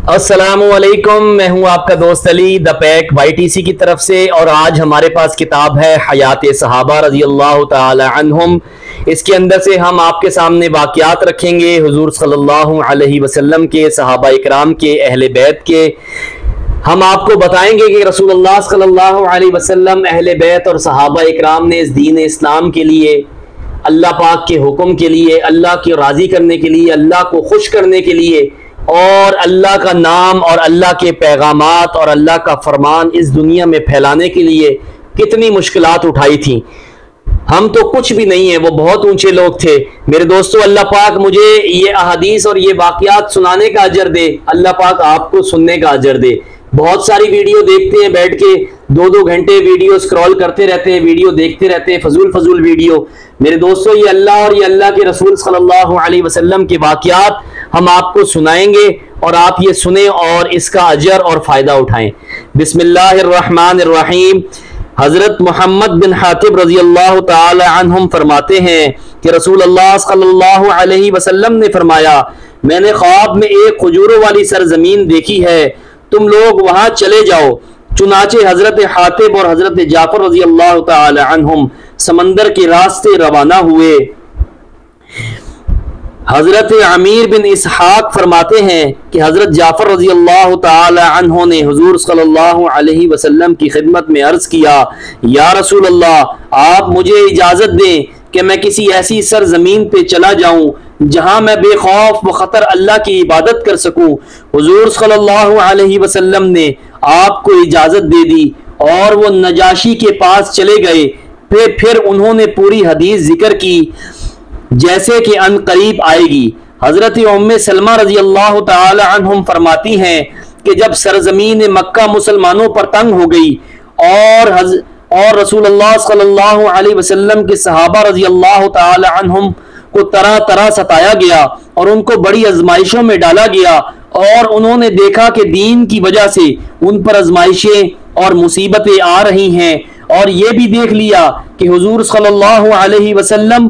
अस्सलामुअलैकुम, मैं हूं आपका दोस्त अली द पैक YTC की तरफ से। और आज हमारे पास किताब है हयात सहाबा रज़ी अल्लाह ताला अन्हुम। इसके अंदर से हम आपके सामने वाक़यात रखेंगे हुज़ूर सल्लल्लाहु अलैहि वसल्लम के, सहाबा इकराम के, अहले बैत के। हम आपको बताएंगे कि रसूलुल्लाह सल्लल्लाहु अलैहि वसल्लम, अहले बैत और सहाबा इकराम ने इस दीन इस्लाम के लिए, अल्लाह पाक के हुक्म के लिए, अल्लाह की राज़ी करने के लिए, अल्लाह को खुश करने के लिए और अल्लाह का नाम और अल्लाह के पैगामात और अल्लाह का फरमान इस दुनिया में फैलाने के लिए कितनी मुश्किलात उठाई थी। हम तो कुछ भी नहीं है, वो बहुत ऊंचे लोग थे। मेरे दोस्तों, अल्लाह पाक मुझे ये अहादीस और ये वाक़यात सुनाने का अजर दे, अल्लाह पाक आपको सुनने का अजर दे। बहुत सारी वीडियो देखते हैं बैठ के, 2-2 घंटे वीडियो स्क्रॉल करते रहते हैं, वीडियो देखते रहते हैं, फजूल वीडियो। मेरे दोस्तों, ये अल्लाह और ये अल्लाह के रसूल सल्लल्लाहु अलैहि वसल्लम के वाक़यात हम आपको सुनाएंगे और आप ये सुने और इसका अजर और फ़ायदा उठाएं। बिस्मिल्लाहिर्रहमानिर्रहीम। हज़रत मोहम्मद बिन हातिब रज़ी अल्लाह ताला अन्हुम फरमाते हैं कि रसूलुल्लाह सल्लल्लाहु अलैहि वसल्लम ने फरमाया, मैंने ख्वाब में एक खजूरों वाली सरजमीन देखी है, तुम लोग वहां चले जाओ। चुनाचे हजरत हातिब और हजरत जाफर रज़ी अल्लाह ताला अन्हुम समंदर के रास्ते रवाना हुए। हजरत अमीर बिन इसहाक फरमाते हैं कि हजरत जाफर रज़ी अल्लाह ताला अन्हु ने हुजूर सल्लल्लाहु अलैहि वसल्लम की खिदमत में अर्ज किया, या रसूल अल्लाह, आप मुझे इजाज़त दें कि मैं किसी ऐसी सरजमीन पे चला जाऊं जहां मैं बेखौफ व खतर अल्लाह की इबादत कर सकूं। हुजूर सल्लल्लाहु अलैहि वसल्लम ने आपको इजाज़त दे दी और वो नजाशी के पास चले गए। फिर उन्होंने पूरी हदीस जिक्र की जैसे कि अन करीब आएगी। हजरत उम्मे सलमा रज़ी अल्लाह ताला अन्हुम फरमाती हैं कि जब सरजमीन मक्का मुसलमानों पर तंग हो गई और रसूलुल्लाह सल्लल्लाहु अलैहि वसल्लम के सहाबा रज़ी अल्लाह ताला अन्हुम को तरह तरह सताया गया और उनको बड़ी आजमाइशों में डाला गया, और उन्होंने देखा कि दीन की वजह से उन पर आजमाइशें और मुसीबतें आ रही हैं, और ये भी देख लिया कि हुजूर सल्लल्लाहु अलैहि वसल्लम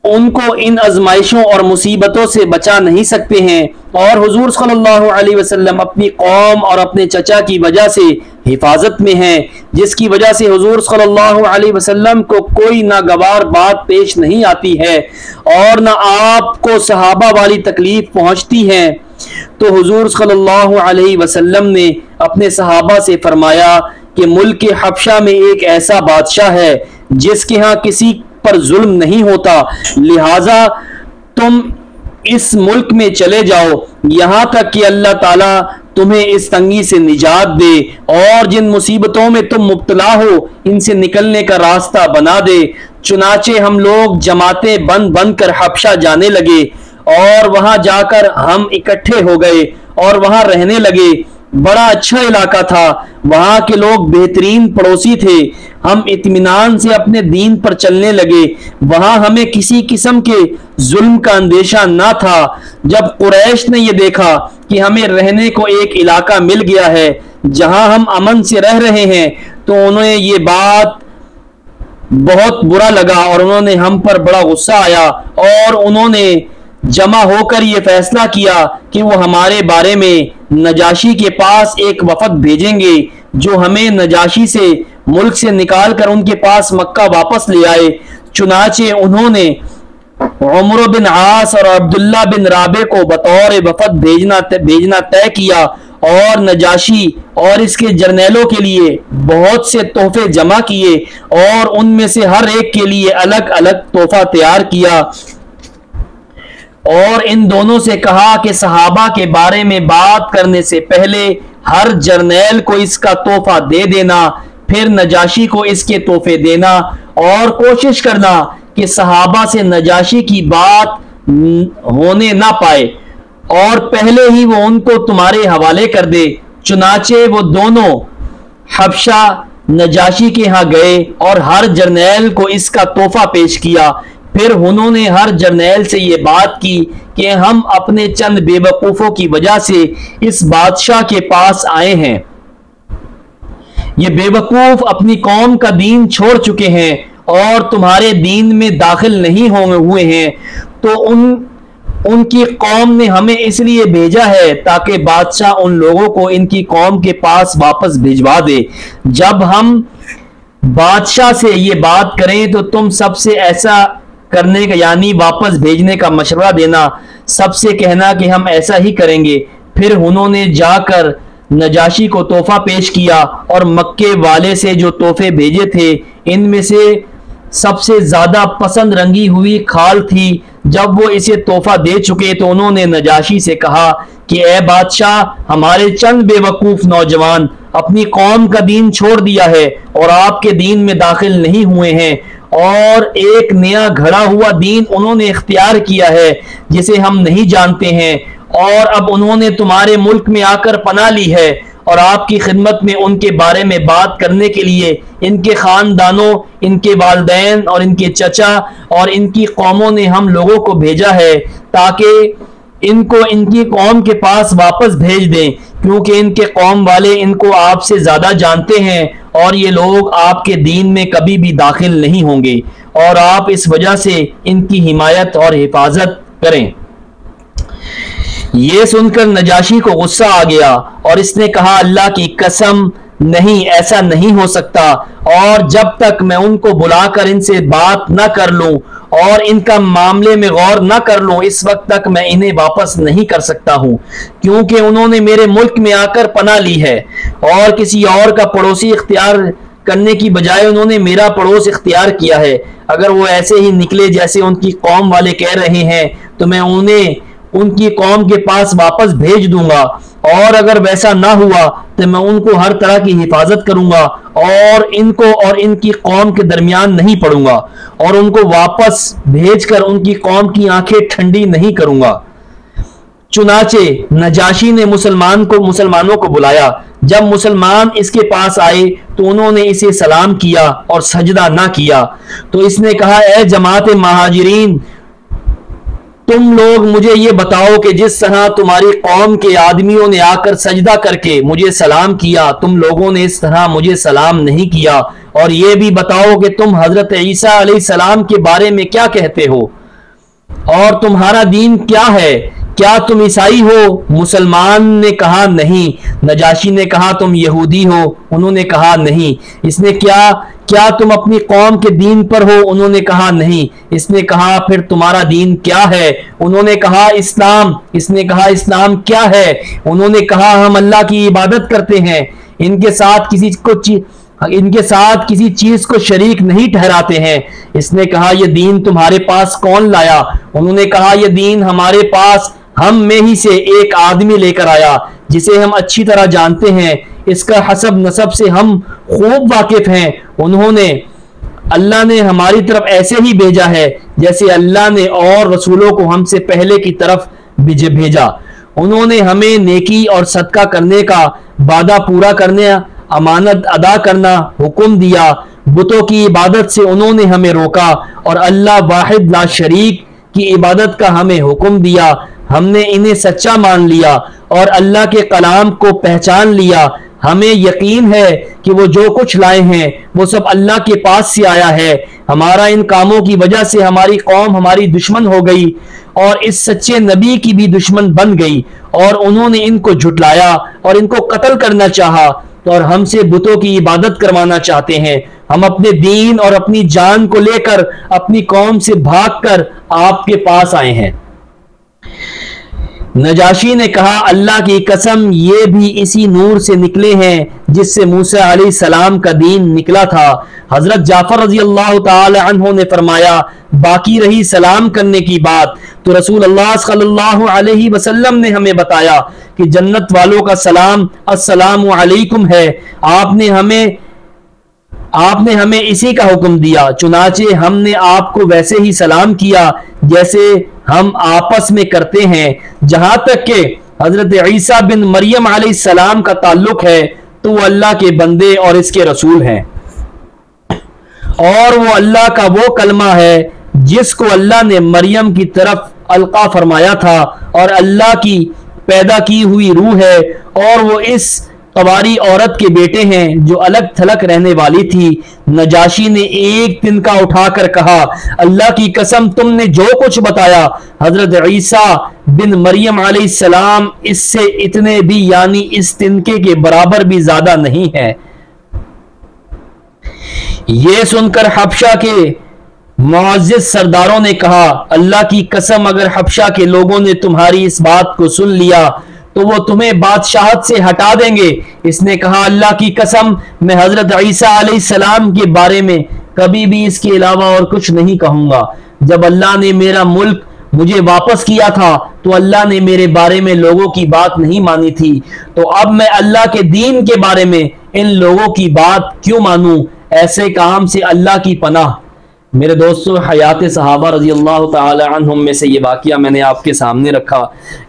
उनको इन आजमाइशों और मुसीबतों से बचा नहीं सकते हैं, और हुजूर सल्लल्लाहु अलैहि वसल्लम अपनी कौम और अपने चचा की वजह से हिफाजत में हैं, जिसकी वजह से हुजूर सल्लल्लाहु अलैहि वसल्लम को कोई नागवार बात पेश नहीं आती है और ना आपको सहाबा वाली तकलीफ पहुंचती है। तो हुजूर सल्लल्लाहु अलैहि वसल्लम ने अपने सहाबा से फरमाया कि मुल्क हबशा में एक ऐसा बादशाह है जिसके यहाँ किसी पर जुल्म नहीं होता, लिहाजा तुम इस मुल्क में चले जाओ यहां तक कि अल्लाह ताला तुम्हें इस तंगी से निजात दे और जिन मुसीबतों में तुम मुब्तला हो इनसे निकलने का रास्ता बना दे। चुनाचे हम लोग जमातें बंद बंद कर हबशा जाने लगे और वहां जाकर हम इकट्ठे हो गए और वहां रहने लगे। बड़ा अच्छा इलाका था, वहां के लोग बेहतरीन पड़ोसी थे। हम इत्मीनान से अपने दीन पर चलने लगे, वहां हमें किसी किस्म के जुल्म का अंदेशा ना था। जब कुरैश ने यह देखा कि हमें रहने को एक इलाका मिल गया है जहां हम अमन से रह रहे हैं, तो उन्हें ये बात बहुत बुरा लगा और उन्होंने हम पर बड़ा गुस्सा आया और उन्होंने जमा होकर ये फैसला किया कि वो हमारे बारे में नजाशी के पास एक वफद भेजेंगे जो हमें नजाशी से मुल्क से निकाल कर उनके पास मक्का वापस ले आए। चुनाचे उन्होंने उमर बिन आस और अब्दुल्ला बिन राबे को बतौर वफद भेजना तय किया और नजाशी और इसके जर्नैलों के लिए बहुत से तोहफे जमा किए और उनमें से हर एक के लिए अलग अलग तोहफा तैयार किया और इन दोनों से कहा कि सहाबा के बारे में बात करने से पहले हर जर्नैल को इसका तोहफा दे देना, फिर नजाशी को इसके तोहफे देना और कोशिश करना कि सहाबा से नजाशी की बात होने ना पाए और पहले ही वो उनको तुम्हारे हवाले कर दे। चुनाचे वो दोनों हबशा नजाशी के यहाँ गए और हर जर्नैल को इसका तोहफा पेश किया। फिर उन्होंने हर जर्नैल से ये बात की कि हम अपने चंद बेवकूफों की वजह से इस बादशाह के पास आए हैं। ये बेवकूफ अपनी कौम का दीन छोड़ चुके हैं और तुम्हारे दीन में दाखिल नहीं हुए हैं, तो उनकी कौम ने हमें इसलिए भेजा है ताकि बादशाह उन लोगों को इनकी कौम के पास वापस भिजवा दे। जब हम बादशाह से ये बात करें तो तुम सबसे ऐसा करने का यानी वापस भेजने का मशवरा देना, सबसे कहना कि हम ऐसा ही करेंगे। फिर उन्होंने जाकर नजाशी को तोहफा पेश किया और मक्के वाले से जो तोहफे भेजे थे इनमें से सबसे ज्यादा पसंद रंगी हुई खाल थी। जब वो इसे तोहफा दे चुके तो उन्होंने नजाशी से कहा कि ए बादशाह, हमारे चंद बेवकूफ नौजवान अपनी कौम का दीन छोड़ दिया है और आपके दीन में दाखिल नहीं हुए हैं और एक नया घड़ा हुआ दीन उन्होंने इख्तियार किया है जिसे हम नहीं जानते हैं, और अब उन्होंने तुम्हारे मुल्क में आकर पनाह ली है और आपकी खिदमत में उनके बारे में बात करने के लिए इनके खानदानों, इनके वालिदैन और इनके चचा और इनकी कौमों ने हम लोगों को भेजा है ताकि इनको इनकी कौम के पास वापस भेज दें, क्योंकि इनके कौम वाले इनको आपसे ज्यादा जानते हैं और ये लोग आपके दीन में कभी भी दाखिल नहीं होंगे और आप इस वजह से इनकी हिमायत और हिफाजत करें। ये सुनकर नजाशी को गुस्सा आ गया और इसने कहा, अल्लाह की कसम, नहीं, ऐसा नहीं हो सकता, और जब तक मैं उनको बुलाकर इनसे बात न कर लूं और इनका मामले में गौर न कर लूं, इस वक्त तक मैं इन्हें वापस नहीं कर सकता हूं, क्योंकि उन्होंने मेरे मुल्क में आकर पनाह ली है और किसी और का पड़ोसी इख्तियार करने की बजाय उन्होंने मेरा पड़ोस इख्तियार किया है। अगर वो ऐसे ही निकले जैसे उनकी कौम वाले कह रहे हैं तो मैं उन्हें उनकी कौम के पास वापस भेज दूंगा, और अगर वैसा ना हुआ तो मैं उनको हर तरह की हिफाजत करूंगा और इनको और इनकी कौम के दरमियान नहीं पड़ूंगा और उनको वापस भेजकर उनकी कौम की आंखें ठंडी नहीं करूंगा। चुनाचे नजाशी ने मुसलमानों को बुलाया। जब मुसलमान इसके पास आए तो उन्होंने इसे सलाम किया और सजदा ना किया। तो इसने कहा, ए जमात महाजिरीन, तुम लोग मुझे ये बताओ कि जिस तरह तुम्हारी कौम के आदमियों ने आकर सजदा करके मुझे सलाम किया, तुम लोगों ने इस तरह मुझे सलाम नहीं किया, और ये भी बताओ कि तुम हजरत ईसा अलैहिस्सलाम के बारे में क्या कहते हो और तुम्हारा दीन क्या है, क्या तुम ईसाई हो? मुसलमान ने कहा नहीं। नजाशी ने कहा, तुम यहूदी हो? उन्होंने कहा नहीं। इसने क्या तुम अपनी कौम के दीन पर हो? उन्होंने कहा नहीं। इसने कहा, फिर तुम्हारा दीन क्या है? उन्होंने कहा, इस्लाम। इसने कहा, इस्लाम क्या है? उन्होंने कहा, हम अल्लाह की इबादत करते हैं, इनके साथ किसी चीज को शरीक नहीं ठहराते हैं। इसने कहा, यह दीन तुम्हारे पास कौन लाया? उन्होंने कहा, यह दीन हमारे पास हम में ही से एक आदमी लेकर आया जिसे हम अच्छी तरह जानते हैं, इसका हसब नसब से हम खूब वाकिफ हैं। अल्लाह ने हमारी तरफ ऐसे ही भेजा है जैसे अल्लाह ने और रसूलों को हमसे पहले की तरफ भेजा। उन्होंने हमें नेकी और सदका करने का वादा पूरा करने, अमानत अदा करना हुक्म दिया। बुतों की इबादत से उन्होंने हमें रोका और अल्लाह वाहिद ला शरीक की इबादत का हमें हुक्म दिया। हमने इन्हें सच्चा मान लिया और अल्लाह के कलाम को पहचान लिया। हमें यकीन है कि वो जो कुछ लाए हैं वो सब अल्लाह के पास से आया है। हमारा इन कामों की वजह से हमारी कौम हमारी दुश्मन हो गई और इस सच्चे नबी की भी दुश्मन बन गई, और उन्होंने इनको झुटलाया और इनको कत्ल करना चाहा और हमसे बुतों की इबादत करवाना चाहते हैं। हम अपने दीन और अपनी जान को लेकर अपनी कौम से भागकर आपके पास आए हैं। नजाशी ने कहा, अल्लाह की कसम, ये भी इसी नूर से निकले हैं जिससे मूसा अलैहि सलाम का दीन निकला था। हजरत जाफर रजी अल्लाह ताला अन्हु ने फरमाया, बाकी रही सलाम करने की बात, तो रसूल अल्लाह सल्लल्लाहु अलैहि वसल्लम ने हमें बताया कि जन्नत वालों का सलाम अस्सलामु अलैकुम है। आपने हमें इसी का हुक्म दिया, चुनाचे हमने आपको वैसे ही सलाम किया जैसे हम आपस में करते हैं। जहां तक के हजरत ईसा बिन मरियम अलैहिस्सलाम का ताल्लुक है तो वो अल्लाह के बंदे और इसके रसूल हैं, और वो अल्लाह का वो कलमा है जिसको अल्लाह ने मरियम की तरफ अलका फरमाया था, और अल्लाह की पैदा की हुई रूह है, और वो इस कवारी औरत के बेटे हैं जो अलग थलग रहने वाली थी। नजाशी ने एक तिनका उठाकर कहा, अल्लाह की कसम तुमने जो कुछ बताया हजरत ईसा बिन मरियम अलैहिस्सलाम इससे इतने भी यानी इस तिनके के बराबर भी ज्यादा नहीं है। यह सुनकर हबशा के मुअज्जिज सरदारों ने कहा, अल्लाह की कसम अगर हबशा के लोगों ने तुम्हारी इस बात को सुन लिया तो वो तुम्हें बादशाहत से हटा देंगे। इसने कहा, अल्लाह की कसम मैं हजरत ईसा अलैहिस्सलाम के बारे में कभी भी इसके अलावा और कुछ नहीं कहूंगा। जब अल्लाह ने मेरा मुल्क मुझे वापस किया था तो अल्लाह ने मेरे बारे में लोगों की बात नहीं मानी थी, तो अब मैं अल्लाह के दीन के बारे में इन लोगों की बात क्यों मानूं? ऐसे काम से अल्लाह की पनाह। मेरे दोस्तों, हयात सहाबा रजी अल्लाह तआला अन्हुम में से ये वाक़या मैंने आपके सामने रखा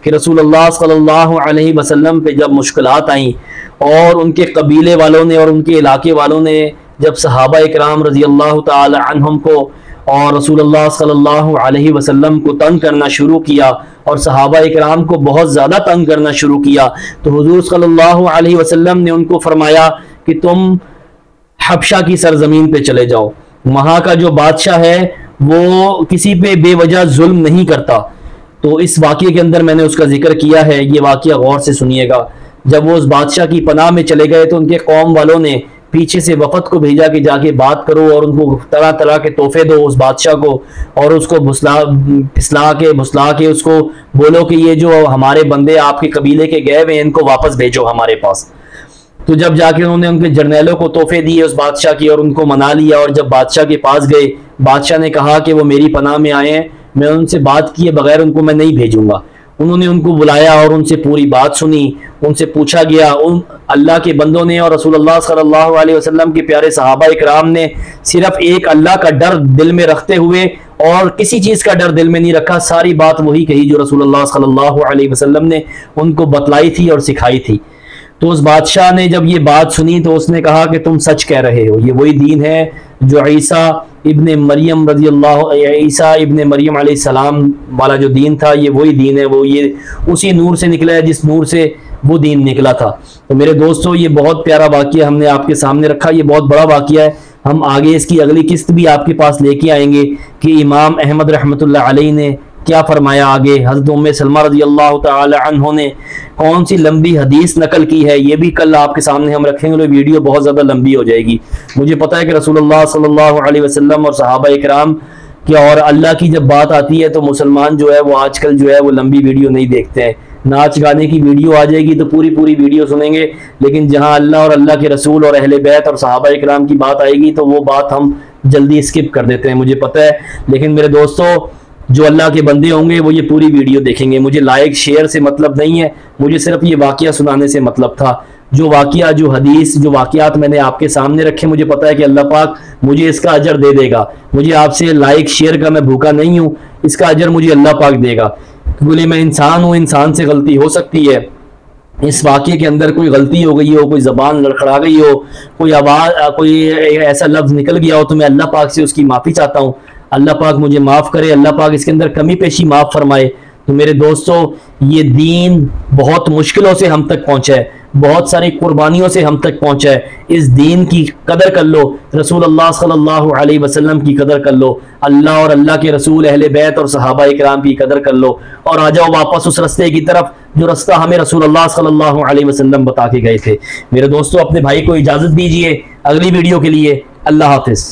कि रसूलुल्लाह सल्लल्लाहु अलैहि वसल्लम पे जब मुश्किलात आई और उनके कबीले वालों ने और उनके इलाके वालों ने जब सहाबा इकराम रजी अल्लाह तआला अन्हुम को और रसूलुल्लाह सल्लल्लाहु अलैहि वसल्लम को तंग करना शुरू किया और सहाबा इकराम को बहुत ज़्यादा तंग करना शुरू किया, तो हुजूर सल्लल्लाहु अलैहि वसल्लम ने उनको फरमाया कि तुम हबशा की सरजमीन पे चले जाओ, वहाँ का जो बादशाह है वो किसी पे बेवजह जुल्म नहीं करता। तो इस वाक़ये के अंदर मैंने उसका जिक्र किया है, ये वाक़या गौर से सुनिएगा। जब वो उस बादशाह की पनाह में चले गए तो उनके कौम वालों ने पीछे से वफद को भेजा कि जाके बात करो और उनको तरह तरह के तोहफे दो उस बादशाह को और उसको फुसला के उसको बोलो कि ये जो हमारे बंदे आपके कबीले के गए हुए इनको वापस भेजो हमारे पास। तो जब जाके उन्होंने उनके जर्नैलों को तोहफे दिए उस बादशाह की और उनको मना लिया, और जब बादशाह के पास गए, बादशाह ने कहा कि वो मेरी पनाह में आए हैं, मैं उनसे बात किए बगैर उनको मैं नहीं भेजूंगा। उन्होंने उनको बुलाया और उनसे पूरी बात सुनी, उनसे पूछा गया। उन अल्लाह के बंदों ने और रसूलुल्लाह सल्लल्लाहु अलैहि वसल्लम के प्यारे सहाबा इकराम ने सिर्फ एक अल्लाह का डर दिल में रखते हुए और किसी चीज़ का डर दिल में नहीं रखा, सारी बात वही कही जो रसूलुल्लाह सल्लल्लाहु अलैहि वसल्लम ने उनको बतलाई थी और सिखाई थी। तो उस बादशाह ने जब ये बात सुनी तो उसने कहा कि तुम सच कह रहे हो, ये वही दीन है जो ईसा इब्ने मरियम ईसा इब्ने मरियम अलैहिस्सलाम वाला जो दीन था, ये वही दीन है, वो ये उसी नूर से निकला है जिस नूर से वो दीन निकला था। तो मेरे दोस्तों, ये बहुत प्यारा वाक़या हमने आपके सामने रखा, ये बहुत बड़ा वाक़या है। हम आगे इसकी अगली किस्त भी आपके पास लेके आएंगे कि इमाम अहमद रहमतुल्लाह अलैह ने क्या फरमाया आगे, हज़रत उम्मे सलमा रज़ी अल्लाह तआला अन्हा ने कौन सी लंबी हदीस नकल की है, ये भी कल आपके सामने हम रखेंगे। तो वीडियो बहुत ज़्यादा लंबी हो जाएगी। मुझे पता है कि रसूलुल्लाह सल्लल्लाहु अलैहि वसल्लम और सहाबा इकराम की और अल्लाह की जब बात आती है तो मुसलमान जो है वो आजकल जो है वो लंबी वीडियो नहीं देखते हैं। नाच गाने की वीडियो आ जाएगी तो पूरी पूरी वीडियो सुनेंगे, लेकिन जहाँ अल्लाह और अल्लाह के रसूल और अहले बैत और सहाबा इकराम की बात आएगी तो वो बात हम जल्दी स्किप कर देते हैं, मुझे पता है। लेकिन मेरे दोस्तों, जो अल्लाह के बंदे होंगे वो ये पूरी वीडियो देखेंगे। मुझे लाइक शेयर से मतलब नहीं है, मुझे सिर्फ ये वाक़या सुनाने से मतलब था। जो वाक़या, जो हदीस, जो वाक़यात मैंने आपके सामने रखे, मुझे पता है कि अल्लाह पाक मुझे इसका अजर दे देगा। मुझे आपसे लाइक शेयर का मैं भूखा नहीं हूँ, इसका अजर मुझे अल्लाह पाक देगा। बोले मैं इंसान हूँ, इंसान से गलती हो सकती है। इस वाक़ये के अंदर कोई गलती हो गई हो, कोई ज़बान लड़खड़ा गई हो, कोई आवाज़, कोई ऐसा लफ्ज़ निकल गया हो, तो मैं अल्लाह पाक से उसकी माफ़ी चाहता हूँ। अल्लाह पाक मुझे माफ़ करे, अल्लाह पाक इसके अंदर कमी पेशी माफ़ फरमाए। तो मेरे दोस्तों, ये दीन बहुत मुश्किलों से हम तक पहुँचा है, बहुत सारी कुर्बानियों से हम तक पहुँचा है। इस दीन की कदर कर लो, रसूलुल्लाह सल्लल्लाहु अलैहि वसल्लम की कदर कर लो, अल्लाह और अल्लाह के रसूल, अहले बैत और सहाबा इकराम की कदर कर लो, और आ जाओ वापस उस रास्ते की तरफ जो रास्ता हमें रसूलुल्लाह सल्लल्लाहु अलैहि वसल्लम बता के गए थे। मेरे दोस्तों, अपने भाई को इजाज़त दीजिए अगली वीडियो के लिए। अल्लाह हाफिज़।